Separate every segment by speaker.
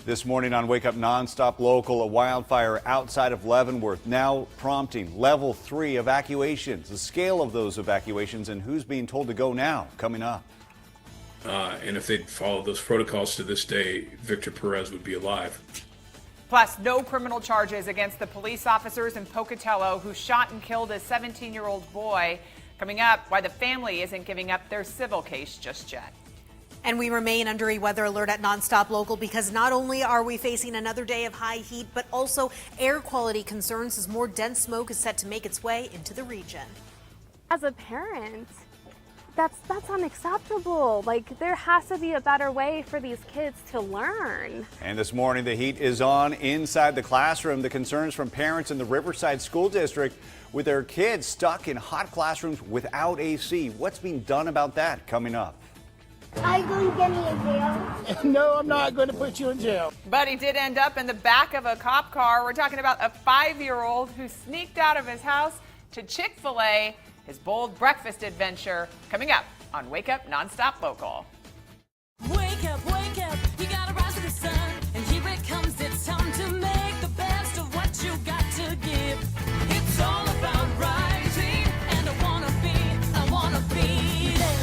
Speaker 1: This morning on Wake Up NonStop Local, a wildfire outside of Leavenworth now prompting level 3 evacuations. The scale of those evacuations and who's being told to go now, coming up.
Speaker 2: And if they'd followed those protocols to this day, Victor Perez would be alive.
Speaker 3: Plus, no criminal charges against the police officers in Pocatello who shot and killed a 17-year-old boy. Coming up, why the family isn't giving up their civil case just yet.
Speaker 4: And we remain under a weather alert at NonStop Local because not only are we facing another day of high heat, but also air quality concerns as more dense smoke is set to make its way into the region.
Speaker 5: As a parent, that's unacceptable. Like, there has to be a better way for these kids to learn.
Speaker 1: And this morning, the heat is on inside the classroom. The concerns from parents in the Riverside School District with their kids stuck in hot classrooms without AC. What's being done about that? Coming up.
Speaker 6: Are you going to get me in jail?
Speaker 7: No, I'm not going to put you in jail.
Speaker 3: But he did end up in the back of a cop car. We're talking about a 5-year-old who sneaked out of his house to Chick-Fil-A, his bold breakfast adventure, coming up on Wake Up NonStop Local.
Speaker 8: Wake up, you gotta rise to the sun, and here it comes, it's time to make the best of what you got to give. It's all about rising, and I wanna be there.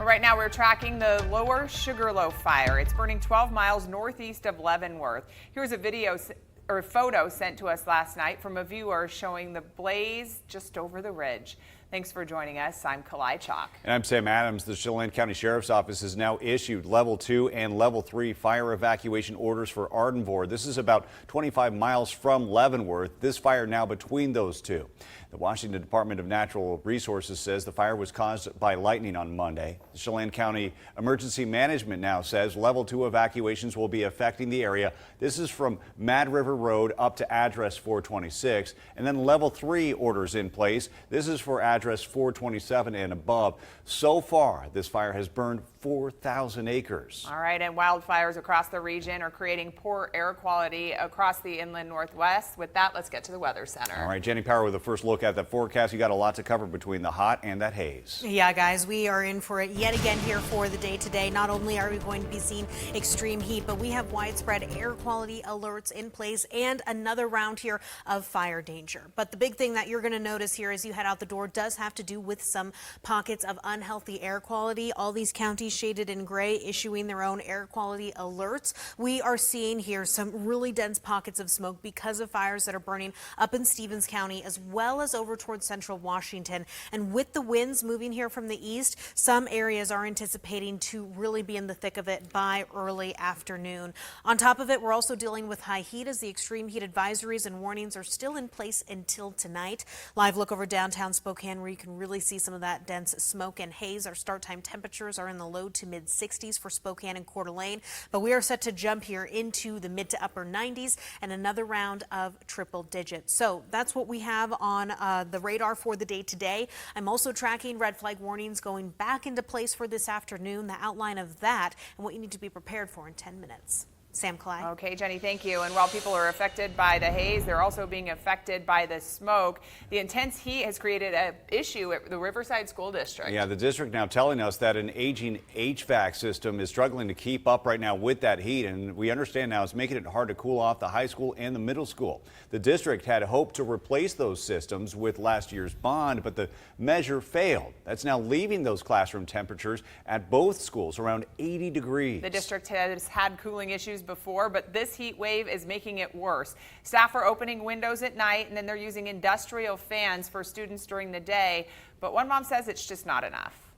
Speaker 3: Right now, we're tracking the Lower Sugarloaf fire. It's burning 12 miles northeast of Leavenworth. Here's a photo sent to us last night from a viewer showing the blaze just over the ridge. Thanks for joining us. I'm Kalai Chalk.
Speaker 1: And I'm Sam Adams. The Chelan County Sheriff's Office has now issued level 2 and level 3 fire evacuation orders for Ardenvohr. This is about 25 miles from Leavenworth. This fire now between those two. The Washington Department of Natural Resources says the fire was caused by lightning on Monday. The Chelan County Emergency Management now says level 2 evacuations will be affecting the area. This is from Mad River Road up to address 426. And then level 3 orders in place. This is for address 427 and above. So far, this fire has burned 4,000 acres.
Speaker 3: All right, and wildfires across the region are creating poor air quality across the inland northwest. With that, let's get to the Weather Center.
Speaker 1: All right, Jenny Power with a first look at the forecast. You got a lot to cover between the hot and that haze.
Speaker 4: Yeah, guys, we are in for it yet again here for the day today. Not only are we going to be seeing extreme heat, but we have widespread air quality alerts in place and another round here of fire danger. But the big thing that you're going to notice here as you head out the door does have to do with some pockets of unhealthy air quality. All these counties shaded in gray issuing their own air quality alerts. We are seeing here some really dense pockets of smoke because of fires that are burning up in Stevens County as well as over towards central Washington. And with the winds moving here from the east, some areas are anticipating to really be in the thick of it by early afternoon. On top of it, we're also dealing with high heat as the extreme heat advisories and warnings are still in place until tonight. Live look over downtown Spokane where you can really see some of that dense smoke and haze. Our start time temperatures are in the low to mid 60s for Spokane and Coeur d'Alene, but we are set to jump here into the mid to upper 90s and another round of triple digits. So that's what we have on the radar for the day today. I'm also tracking red flag warnings going back into place for this afternoon, the outline of that and what you need to be prepared for in 10 minutes. Sam Kalai.
Speaker 3: Okay, Jenny, thank you. And while people are affected by the haze, they're also being affected by the smoke. The intense heat has created an issue at the Riverside School District.
Speaker 1: Yeah, the district now telling us that an aging HVAC system is struggling to keep up right now with that heat. And we understand now it's making it hard to cool off the high school and the middle school. The district had hoped to replace those systems with last year's bond, but the measure failed. That's now leaving those classroom temperatures at both schools around 80 degrees.
Speaker 3: The district has had cooling issues before, but this heat wave is making it worse. Staff are opening windows at night and then they're using industrial fans for students during the day. But one mom says it's just not enough.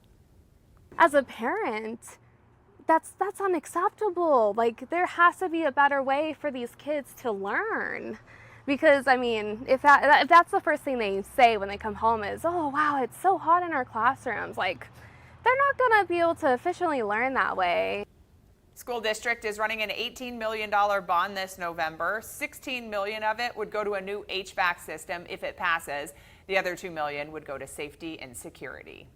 Speaker 5: As a parent, that's unacceptable. Like, there has to be a better way for these kids to learn. Because, I mean, if that's the first thing they say when they come home is, oh, wow, it's so hot in our classrooms. Like, they're not going to be able to efficiently learn that way.
Speaker 3: School district is running an $18 million bond this November. $16 million of it would go to a new HVAC system if it passes. The other $2 million would go to safety and security.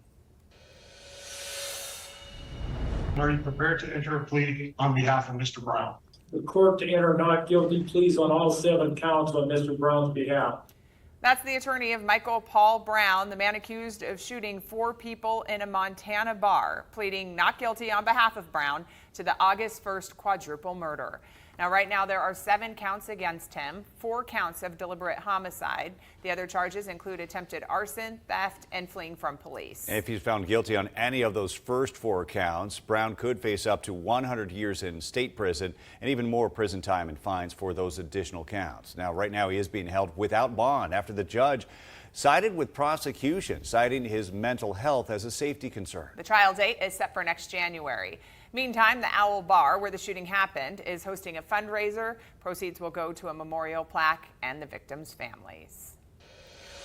Speaker 9: Are you prepared to enter a plea on behalf of Mr. Brown?
Speaker 10: The court to enter not guilty pleas on all 7 counts on Mr. Brown's behalf.
Speaker 3: That's the attorney of Michael Paul Brown, the man accused of shooting 4 people in a Montana bar, pleading not guilty on behalf of Brown to the August 1st quadruple murder. Now, right now, there are 7 counts against him, 4 counts of deliberate homicide. The other charges include attempted arson, theft, and fleeing from police.
Speaker 1: If he's found guilty on any of those first 4 counts, Brown could face up to 100 years in state prison and even more prison time and fines for those additional counts. Now, right now, he is being held without bond after the judge sided with prosecution, citing his mental health as a safety concern.
Speaker 3: The trial date is set for next January. Meantime, the Owl Bar, where the shooting happened, is hosting a fundraiser. Proceeds will go to a memorial plaque and the victims' families.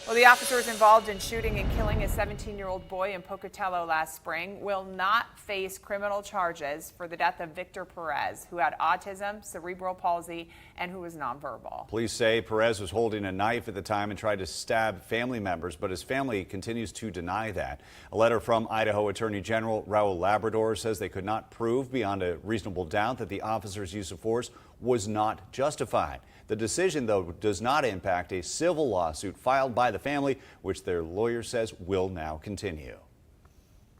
Speaker 3: Well, the officers involved in shooting and killing a 17-year-old boy in Pocatello last spring will not face criminal charges for the death of Victor Perez, who had autism, cerebral palsy, and who was nonverbal.
Speaker 1: Police say Perez was holding a knife at the time and tried to stab family members, but his family continues to deny that. A letter from Idaho Attorney General Raul Labrador says they could not prove beyond a reasonable doubt that the officers' use of force was not justified. The decision, though, does not impact a civil lawsuit filed by the family, which their lawyer says will now continue.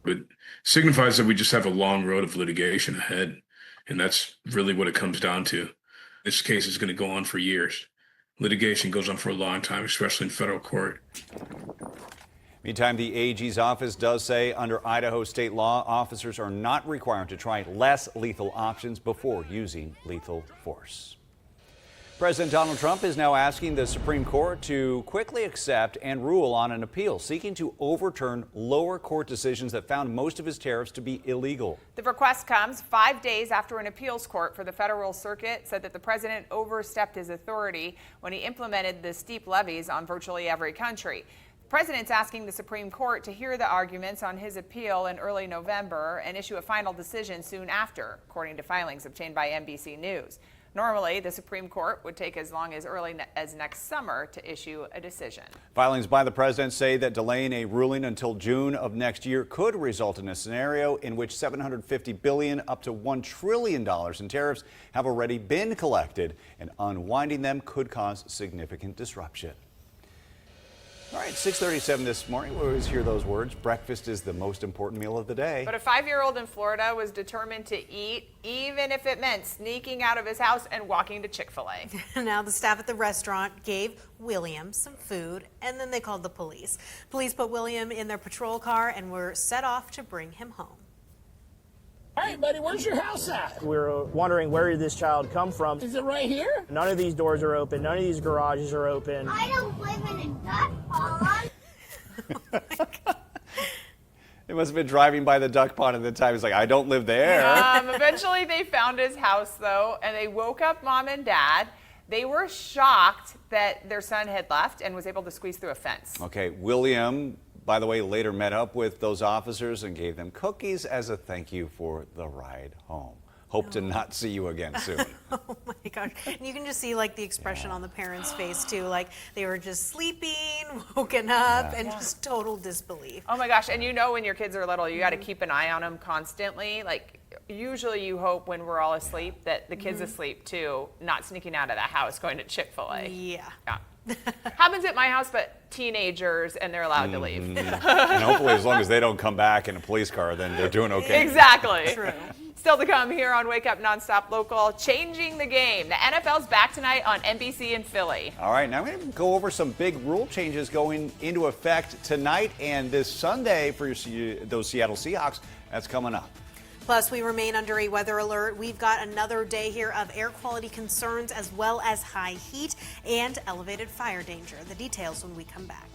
Speaker 2: It signifies that we just have a long road of litigation ahead, and that's really what it comes down to. This case is going to go on for years. Litigation goes on for a long time, especially in federal court.
Speaker 1: Meantime, the AG's office does say under Idaho state law, officers are not required to try less lethal options before using lethal force. President Donald Trump is now asking the Supreme Court to quickly accept and rule on an appeal seeking to overturn lower court decisions that found most of his tariffs to be illegal.
Speaker 3: The request comes 5 days after an appeals court for the federal circuit said that the president overstepped his authority when he implemented the steep levies on virtually every country. The president's asking the Supreme Court to hear the arguments on his appeal in early November and issue a final decision soon after, according to filings obtained by NBC News. Normally, the Supreme Court would take as long as early as next summer to issue a decision.
Speaker 1: Filings by the president say that delaying a ruling until June of next year could result in a scenario in which $750 billion up to $1 trillion in tariffs have already been collected, and unwinding them could cause significant disruption. All right, 6:37 this morning. We always hear those words. Breakfast is the most important meal of the day.
Speaker 3: But a 5-year-old in Florida was determined to eat, even if it meant sneaking out of his house and walking to Chick-Fil-A.
Speaker 4: Now the staff at the restaurant gave William some food, and then they called the police. Police put William in their patrol car and were set off to bring him home.
Speaker 7: Hey, buddy, where's your house at?
Speaker 10: We were wondering where did this child come from.
Speaker 7: Is it right here?
Speaker 10: None of these doors are open. None of these garages are open.
Speaker 6: I don't live in a duck pond.
Speaker 1: He must have been driving by the duck pond at the time. He's like, I don't live there.
Speaker 3: Eventually, they found his house, though, and they woke up mom and dad. They were shocked that their son had left and was able to squeeze through a fence.
Speaker 1: Okay, William, by the way, later met up with those officers and gave them cookies as a thank you for the ride home. Hope to not see you again soon.
Speaker 4: Oh my gosh. And you can just see like the expression on the parents' face too. Like they were just sleeping, woken up, and just total disbelief.
Speaker 3: Oh my gosh. And you know when your kids are little, you got to keep an eye on them constantly. Like usually you hope when we're all asleep that the kid's asleep too, not sneaking out of the house, going to Chick-Fil-A.
Speaker 4: Yeah.
Speaker 3: Happens at my house, but teenagers, and they're allowed to leave.
Speaker 1: And hopefully as long as they don't come back in a police car, then they're doing okay.
Speaker 3: Exactly.
Speaker 4: True.
Speaker 3: Still to come here on Wake Up NonStop Local, changing the game. The NFL's back tonight on NBC in Philly.
Speaker 1: All right, now we're going to go over some big rule changes going into effect tonight and this Sunday for those Seattle Seahawks. That's coming up.
Speaker 4: Plus, we remain under a weather alert. We've got another day here of air quality concerns as well as high heat and elevated fire danger. The details when we come back.